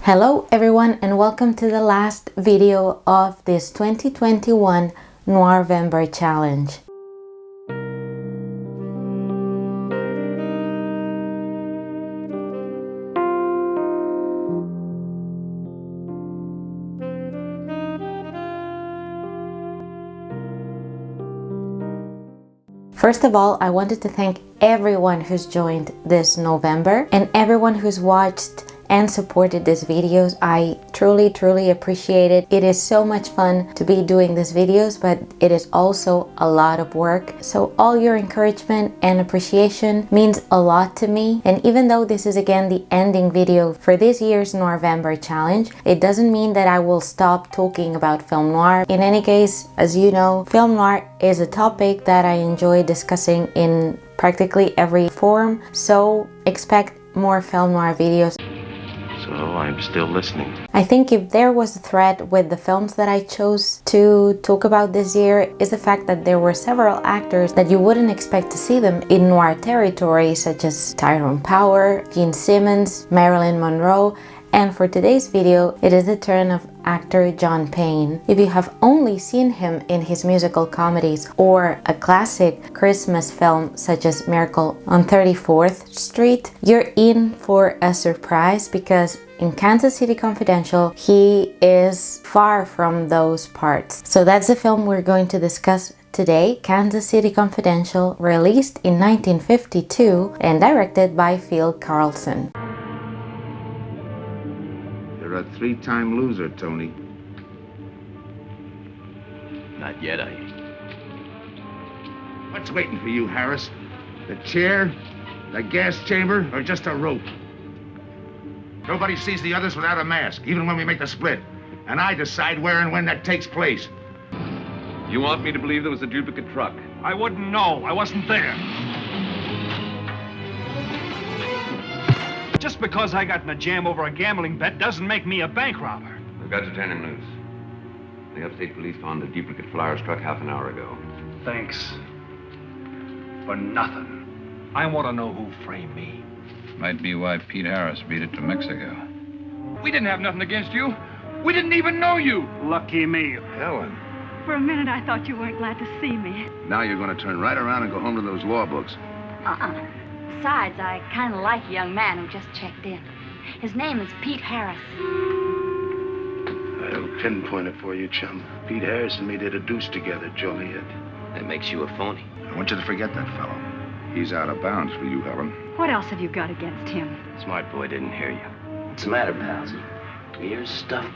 Hello everyone and welcome to the last video of this 2021 Noirvember challenge. First of all, I wanted to thank everyone who's joined this November and everyone who's watched and supported these videos. I truly appreciate it. It is so much fun to be doing these videos, but it is also a lot of work. So all your encouragement and appreciation means a lot to me. And even though this is again the ending video for this year's Noirvember challenge, it doesn't mean that I will stop talking about film noir. In any case, as you know, film noir is a topic that I enjoy discussing in practically every form. So expect more film noir videos. So I'm still listening. I think if there was a thread with the films that I chose to talk about this year is the fact that there were several actors that you wouldn't expect to see them in noir territory, such as Tyrone Power, Gene Simmons, Marilyn Monroe, and for today's video, it is the turn of actor John Payne. If you have only seen him in his musical comedies or a classic Christmas film such as Miracle on 34th Street, you're in for a surprise because in Kansas City Confidential, he is far from those parts. So that's the film we're going to discuss today, Kansas City Confidential, released in 1952 and directed by Phil Carlson. You're a three-time loser, Tony. Not yet, I ain't. What's waiting for you, Harris? The chair, the gas chamber, or just a rope? Nobody sees the others without a mask, even when we make the split. And I decide where and when that takes place. You want me to believe there was a duplicate truck? I wouldn't know. I wasn't there. Just because I got in a jam over a gambling bet doesn't make me a bank robber. We've got to turn him loose. The upstate police found a duplicate flyer struck half an hour ago. Thanks. For nothing. I want to know who framed me. Might be why Pete Harris beat it to Mexico. We didn't have nothing against you. We didn't even know you. Lucky me. Helen. For a minute, I thought you weren't glad to see me. Now you're going to turn right around and go home to those law books. Besides, I kind of like a young man who just checked in. His name is Pete Harris. I'll pinpoint it for you, chum. Pete Harris and me did a deuce together, Joliet. That makes you a phony. I want you to forget that fellow. He's out of bounds for you, Helen. What else have you got against him? Smart boy didn't hear you. What's the matter, pals? Ears stuffed?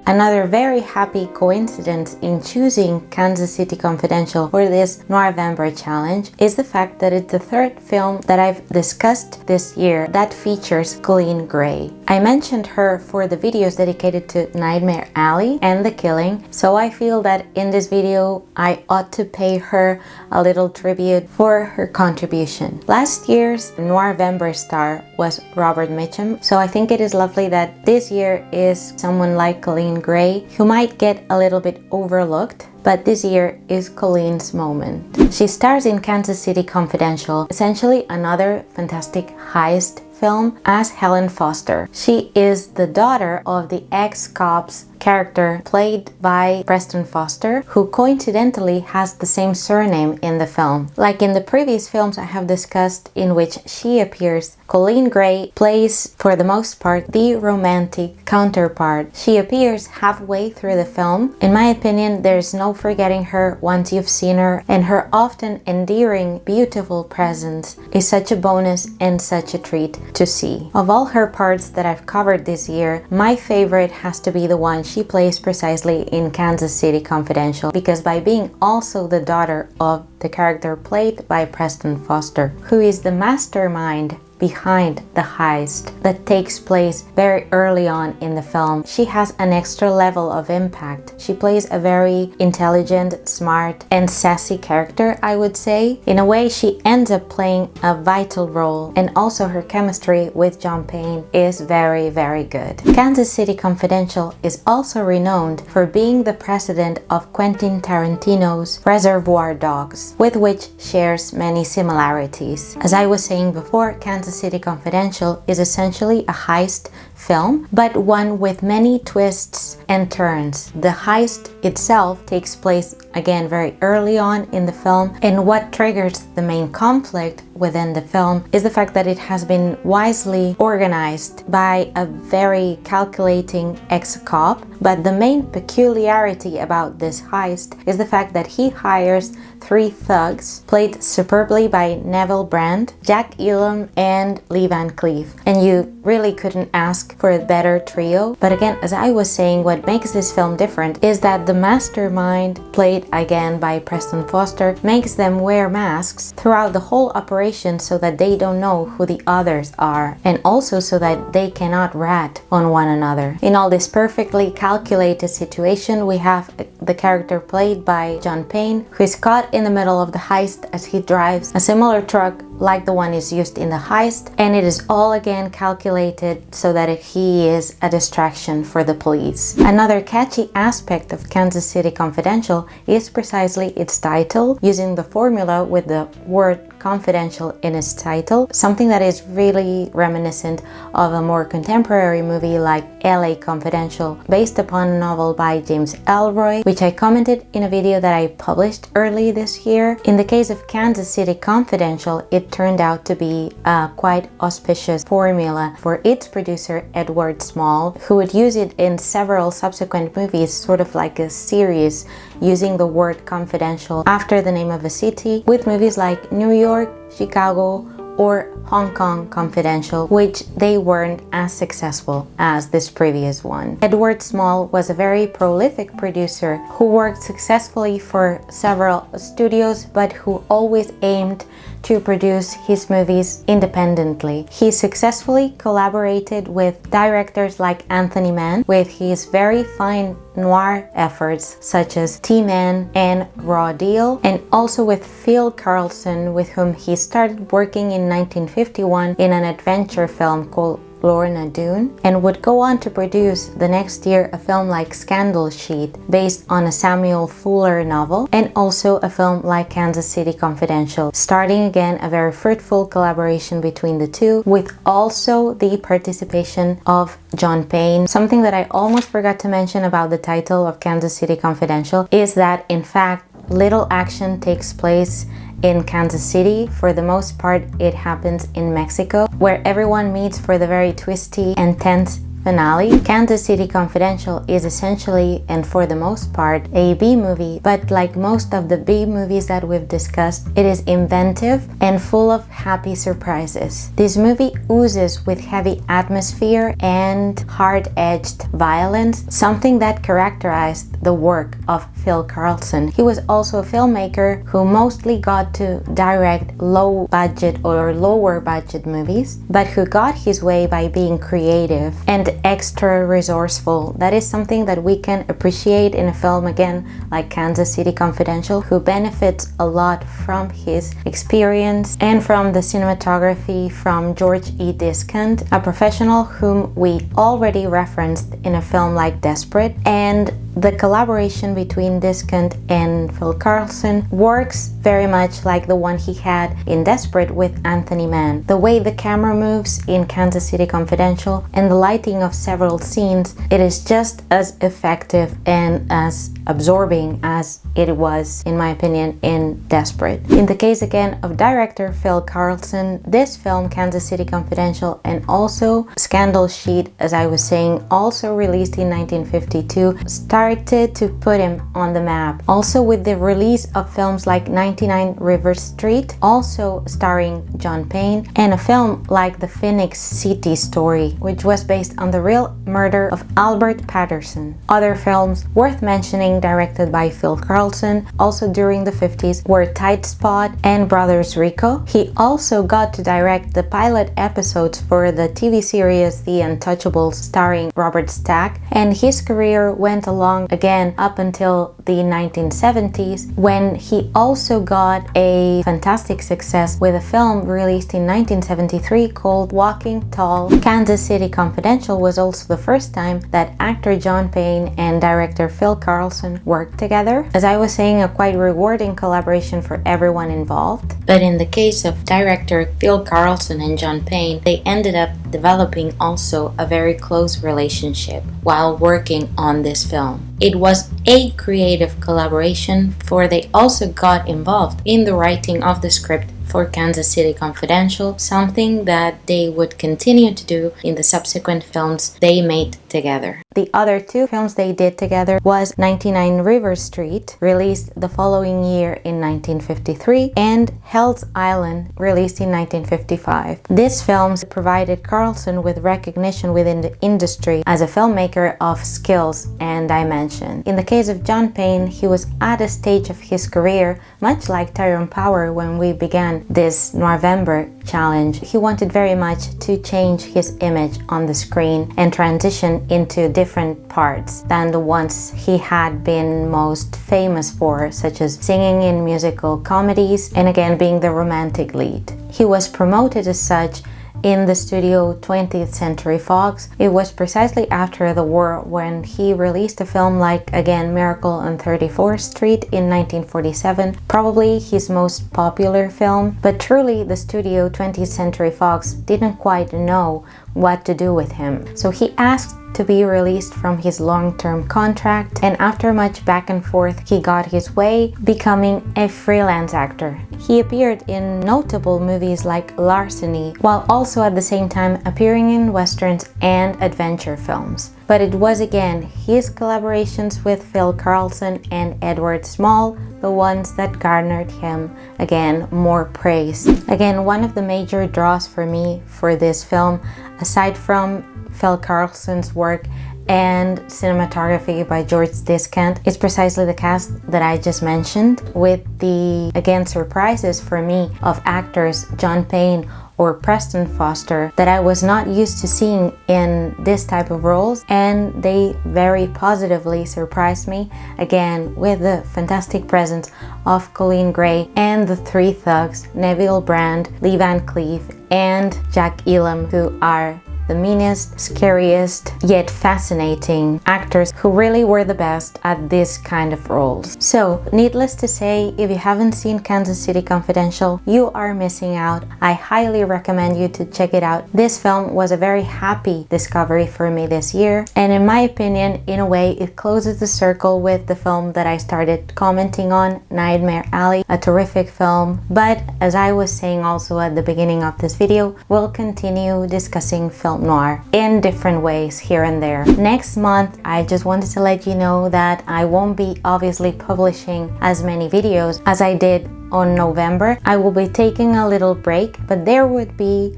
Another very happy coincidence in choosing Kansas City Confidential for this Noirvember challenge is the fact that it's the third film that I've discussed this year that features Colleen Gray. I mentioned her for the videos dedicated to Nightmare Alley and The Killing, so I feel that in this video I ought to pay her a little tribute for her contribution. Last year's Noirvember star was Robert Mitchum, so I think it is lovely that this year is someone like Colleen Gray, who might get a little bit overlooked, but this year is Colleen's moment. She stars in Kansas City Confidential, essentially another fantastic heist film, as Helen Foster. She is the daughter of the ex-cop's character played by Preston Foster, who coincidentally has the same surname in the film. Like in the previous films I have discussed in which she appears, Colleen Gray plays for the most part the romantic counterpart. She appears halfway through the film. In my opinion, there's no forgetting her once you've seen her, and her often endearing, beautiful presence is such a bonus and such a treat to see. Of all her parts that I've covered this year, my favorite has to be the one she plays precisely in Kansas City Confidential, because by being also the daughter of the character played by Preston Foster, who is the mastermind behind the heist that takes place very early on in the film, she has an extra level of impact. She plays a very intelligent, smart, and sassy character, I would say. In a way, she ends up playing a vital role, and also her chemistry with John Payne is very good. Kansas City Confidential is also renowned for being the precedent of Quentin Tarantino's Reservoir Dogs, with which shares many similarities. As I was saying before, Kansas Kansas City Confidential is essentially a heist film, but one with many twists and turns. The heist itself takes place again very early on in the film, and what triggers the main conflict within the film is the fact that it has been wisely organized by a very calculating ex-cop. But the main peculiarity about this heist is the fact that he hires 3 thugs, played superbly by Neville Brand, Jack Elam, and Lee Van Cleef. And you really couldn't ask for a better trio. But again, as I was saying, what makes this film different is that the mastermind, played again by Preston Foster, makes them wear masks throughout the whole operation so that they don't know who the others are, and also so that they cannot rat on one another. In all this perfectly calculated situation, we have the character played by John Payne, who is caught in the middle of the heist as he drives a similar truck like the one is used in the heist, and it is all again calculated so that he is a distraction for the police. Another catchy aspect of Kansas City Confidential is precisely its title, using the formula with the word confidential in its title, something that is really reminiscent of a more contemporary movie like LA Confidential, based upon a novel by James Ellroy, which I commented in a video that I published early this year. In the case of Kansas City Confidential, it turned out to be a quite auspicious formula for its producer Edward Small, who would use it in several subsequent movies, sort of like a series, using the word confidential after the name of a city, with movies like New York, Chicago, or Hong Kong Confidential, which they weren't as successful as this previous one. Edward Small was a very prolific producer who worked successfully for several studios, but who always aimed to produce his movies independently. He successfully collaborated with directors like Anthony Mann with his very fine noir efforts such as T-Man and Raw Deal, and also with Phil Carlson, with whom he started working in 1951 in an adventure film called Lorna Doone, and would go on to produce the next year a film like Scandal Sheet based on a Samuel Fuller novel, and also a film like Kansas City Confidential, starting again a very fruitful collaboration between the two, with also the participation of John Payne. Something that I almost forgot to mention about the title of Kansas City Confidential is that in fact little action takes place in Kansas City. For the most part, it happens in Mexico, where everyone meets for the very twisty and tense finale. Kansas City Confidential is essentially, and for the most part, a B-movie, but like most of the B-movies that we've discussed, it is inventive and full of happy surprises. This movie oozes with heavy atmosphere and hard-edged violence, something that characterized the work of Phil Carlson. He was also a filmmaker who mostly got to direct low-budget or lower-budget movies, but who got his way by being creative and extra resourceful. That is something that we can appreciate in a film again like Kansas City Confidential, who benefits a lot from his experience and from the cinematography from George E. Discant, a professional whom we already referenced in a film like Desperate. And the collaboration between Discant and Phil Carlson works very much like the one he had in Desperate with Anthony Mann. The way the camera moves in Kansas City Confidential and the lighting of several scenes, it is just as effective and as absorbing as it was, in my opinion, in Desperate. In the case again of director Phil Carlson, this film, Kansas City Confidential, and also Scandal Sheet, as I was saying, also released in 1952, started to put him on the map. Also with the release of films like 99 Rivers Street, also starring John Payne, and a film like The Phoenix City Story, which was based on the real murder of Albert Patterson. Other films worth mentioning directed by Phil Carlson, also during the 50s, were Tight Spot and Brothers Rico. He also got to direct the pilot episodes for the TV series The Untouchables starring Robert Stack, and his career went along long again up until the 1970s, when he also got a fantastic success with a film released in 1973 called Walking Tall. Kansas City Confidential was also the first time that actor John Payne and director Phil Carlson worked together. As I was saying, a quite rewarding collaboration for everyone involved. But in the case of director Phil Carlson and John Payne, they ended up developing also a very close relationship while working on this film. It was a creative collaboration, for they also got involved in the writing of the script for Kansas City Confidential, something that they would continue to do in the subsequent films they made together. The other two films they did together was 99 River Street, released the following year in 1953, and Hell's Island, released in 1955. These films provided Carlson with recognition within the industry as a filmmaker of skills and dimension. In the case of John Payne, he was at a stage of his career, much like Tyrone Power when we began this Noirvember challenge. He wanted very much to change his image on the screen and transition into different parts than the ones he had been most famous for, such as singing in musical comedies and again being the romantic lead. He was promoted as such in the studio 20th Century Fox. It was precisely after the war when he released a film like, again, Miracle on 34th Street in 1947, probably his most popular film, but truly the studio 20th Century Fox didn't quite know what to do with him. So he asked to be released from his long-term contract, and after much back and forth, he got his way, becoming a freelance actor. He appeared in notable movies like Larceny, while also at the same time appearing in westerns and adventure films. But it was again his collaborations with Phil Carlson and Edward Small, the ones that garnered him again more praise. Again, one of the major draws for me for this film, aside from Phil Carlson's work and cinematography by George Discant, is precisely the cast that I just mentioned, with the, again, surprises for me of actors John Payne or Preston Foster that I was not used to seeing in this type of roles, and they very positively surprised me, again with the fantastic presence of Colleen Gray and the three thugs, Neville Brand, Lee Van Cleef, and Jack Elam, who are the meanest, scariest, yet fascinating actors who really were the best at this kind of roles. So, needless to say, if you haven't seen Kansas City Confidential, you are missing out. I highly recommend you to check it out. This film was a very happy discovery for me this year, and in my opinion, in a way, it closes the circle with the film that I started commenting on, Nightmare Alley, a terrific film. But as I was saying also at the beginning of this video, we'll continue discussing film noir in different ways here and there. Next month, I just wanted to let you know that I won't be obviously publishing as many videos as I did on November. I will be taking a little break, but there would be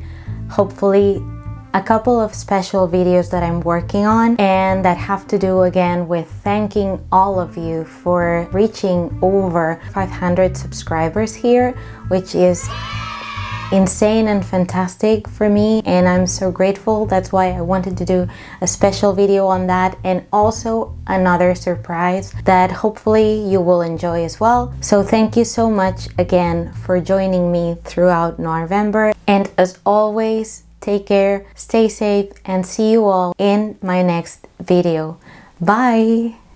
hopefully a couple of special videos that I'm working on, and that have to do again with thanking all of you for reaching over 500 subscribers here, which is insane and fantastic for me, and I'm so grateful. That's why I wanted to do a special video on that, and also another surprise that hopefully you will enjoy as well. So thank you so much again for joining me throughout Noirvember, and as always, take care, stay safe, and see you all in my next video. Bye!